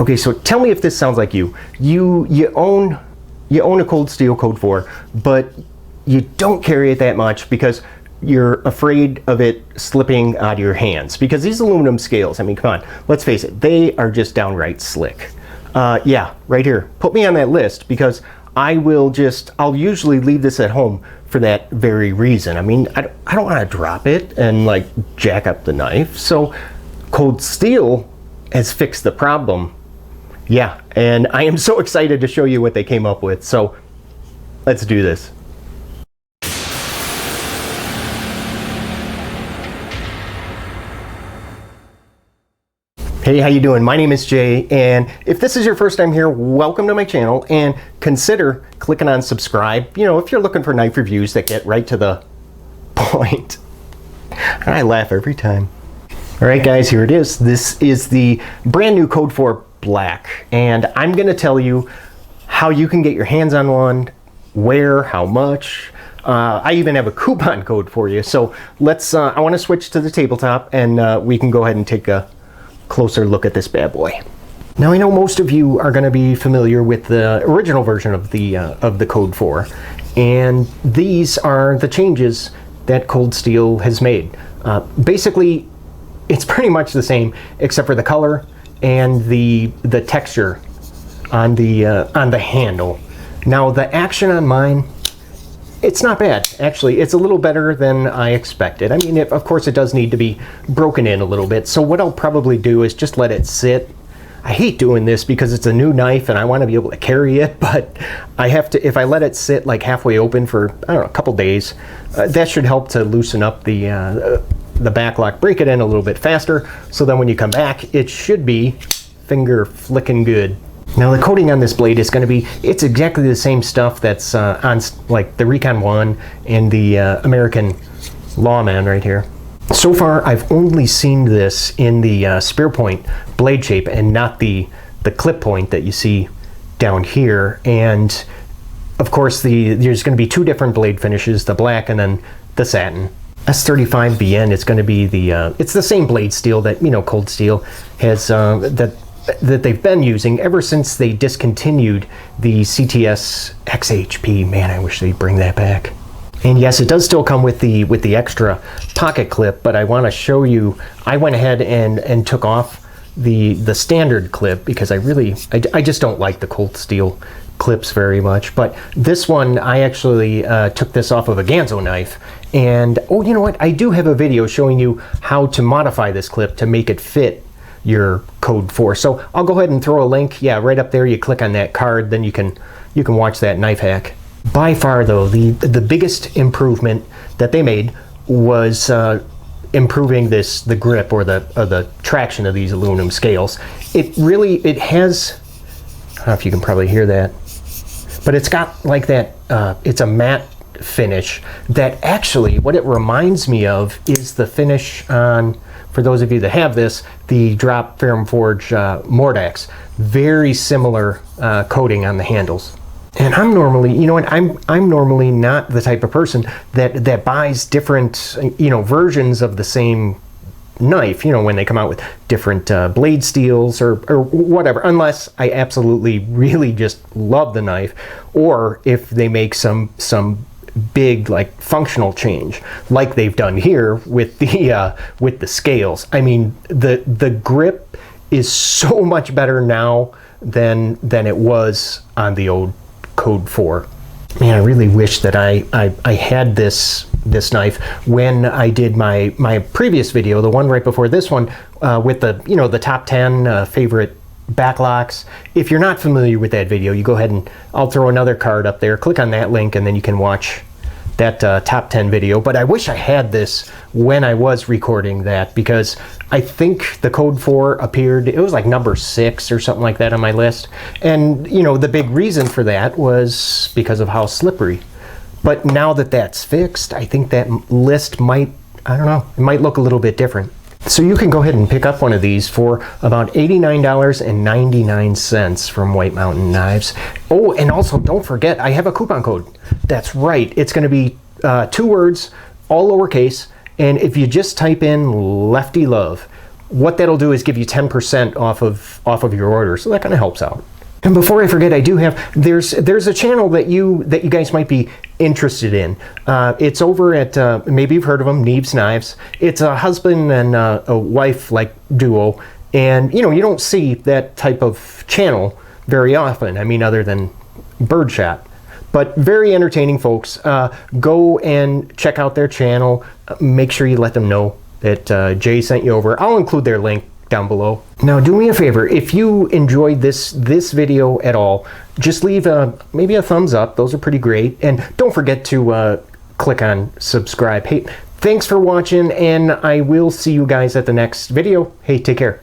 Okay, so tell me if this sounds like you. You own a cold steel Code 4, but you don't carry it that much because you're afraid of it slipping out of your hands. Because these aluminum scales, I mean, come on, let's face it, they are just downright slick. Yeah, right here. Put me on that list because I'll usually leave this at home for that very reason. I mean, I don't want to drop it and like jack up the knife. So cold steel has fixed the problem. Yeah, and I am so excited to show you what they came up with. So let's do this. Hey, how you doing? My name is Jay, and if this is your first time here, welcome to my channel, and consider clicking on subscribe, you know, if you're looking for knife reviews that get right to the point. I laugh every time. All right, guys, here it is. This is the brand new Code 4 Black, and I'm gonna tell you how you can get your hands on one, where, how much. I even have a coupon code for you. So let's, I wanna switch to the tabletop, and we can go ahead and take a closer look at this bad boy. Now I know most of you are going to be familiar with the original version of the Code 4, and these are the changes that Cold Steel has made. Basically, it's pretty much the same except for the color and the texture on the handle. Now the action on mine, it's not bad, actually. It's a little better than I expected. I mean, of course, it does need to be broken in a little bit. So what I'll probably do is just let it sit. I hate doing this because it's a new knife and I want to be able to carry it, but I have to, if I let it sit like halfway open for, I don't know, a couple days, that should help to loosen up the back lock, break it in a little bit faster. So then when you come back, it should be finger flicking good. Now the coating on this blade is going to be, it's exactly the same stuff that's on like the Recon 1 and the American Lawman right here. So far I've only seen this in the spear point blade shape and not the clip point that you see down here. And of course there's going to be two different blade finishes, the black and then the satin. S35BN is going to be it's the same blade steel that, you know, Cold Steel has, that they've been using ever since they discontinued the CTS XHP. Man, I wish they'd bring that back. And yes, it does still come with the extra pocket clip, but I want to show you, I went ahead and took off the standard clip because I just don't like the Cold Steel clips very much. But this one, I actually took this off of a Ganzo knife. And oh, you know what? I do have a video showing you how to modify this clip to make it fit your Code 4. So I'll go ahead and throw a link, yeah, right up there. You click on that card, then you can watch that knife hack. By far though, the biggest improvement that they made was improving the grip or the traction of these aluminum scales. It has, I don't know if you can probably hear that, but it's got like that, it's a matte finish that actually, what it reminds me of is the finish on, for those of you that have this, the Drop Ferrum Forge Mordax. Very similar coating on the handles. And I'm normally, you know what, I'm normally not the type of person that buys different, you know, versions of the same knife, you know, when they come out with different blade steels or whatever, unless I absolutely really just love the knife, or if they make some big like functional change like they've done here with the scales. I mean, the grip is so much better now than it was on the old Code 4. Man, I really wish that I had this knife when I did my previous video, the one right before this one, with the top 10 favorite backlocks. If you're not familiar with that video, you go ahead and I'll throw another card up there. Click on that link and then you can watch that top 10 video. But I wish I had this when I was recording that, because I think the Code 4 appeared, it was like number 6 or something like that on my list. And you know, the big reason for that was because of how slippery. But now that that's fixed, I think that list might, I don't know, it might look a little bit different. So you can go ahead and pick up one of these for about $89.99 from White Mountain Knives. Oh, and also don't forget, I have a coupon code. That's right. It's going to be 2 words, all lowercase. And if you just type in Lefty Love, what that'll do is give you 10% off of your order. So that kind of helps out. And before I forget, I do have, there's a channel that you guys might be interested in. It's over at, maybe you've heard of them, Neeves Knives. It's a husband and a wife like duo. And you know, you don't see that type of channel very often. I mean, other than birdshot. But very entertaining folks. Go and check out their channel. Make sure you let them know that Jay sent you over. I'll include their link down below. Now do me a favor, if you enjoyed this video at all, just leave maybe a thumbs up. Those are pretty great. And don't forget to click on subscribe. Hey, thanks for watching, and I will see you guys at the next video. Hey, take care.